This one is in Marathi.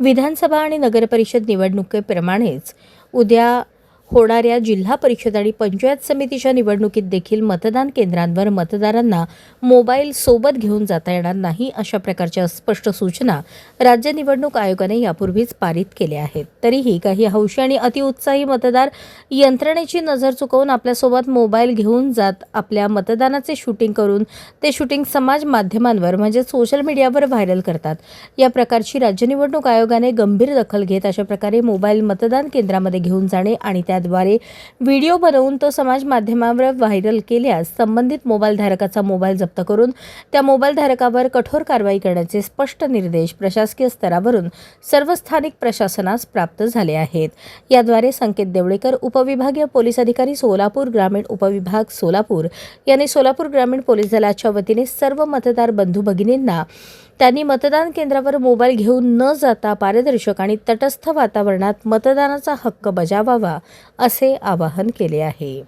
विधानसभा आणि नगरपरिषद निवडणुकीप्रमाणेच उद्या होणाऱ्या जिल्हा परिषद आणि पंचायत समितीच्या निवडणुकीत देखील मतदान केंद्रांवर मतदारांना मोबाईल सोबत घेऊन जाता येणार नाही, अशा प्रकारच्या स्पष्ट सूचना राज्य निवडणूक आयोगाने यापूर्वीच पारित केल्या आहेत. तरीही काही हौशी आणि अतिउत्साही मतदार यंत्रणेची नजर चुकवून आपल्यासोबत मोबाईल घेऊन जात आपल्या मतदानाचे शूटिंग करून ते शूटिंग समाज माध्यमांवर म्हणजे सोशल मीडियावर व्हायरल करतात. या प्रकारची राज्य निवडणूक आयोगाने गंभीर दखल घेत अशा प्रकारे मोबाईल मतदान केंद्रामध्ये घेऊन जाणे आणि त्याद्वारे व्हिडिओ बनवून तो समाज माध्यमावर व्हायरल केल्यास संबंधित मोबाईल धारकाचा मोबाईल जप्त करून त्या मोबाईल धारकावर कठोर कारवाई करण्याचे स्पष्ट निर्देश प्रशासकीय स्तरावरून सर्व स्थानिक प्रशासनास प्राप्त झाले आहेत. याद्वारे संकेत देवळेकर, उपविभागीय पोलीस अधिकारी, सोलापूर ग्रामीण उपविभाग सोलापूर यांनी सोलापूर ग्रामीण पोलीस दलाच्या वतीने सर्व मतदार बंधू भगिनींना त्यांनी मतदान केंद्रावर मोबाईल घेऊन न जाता पारदर्शक आणि तटस्थ वातावरणात मतदानाचा हक्क बजावावा असे आवाहन केले आहे.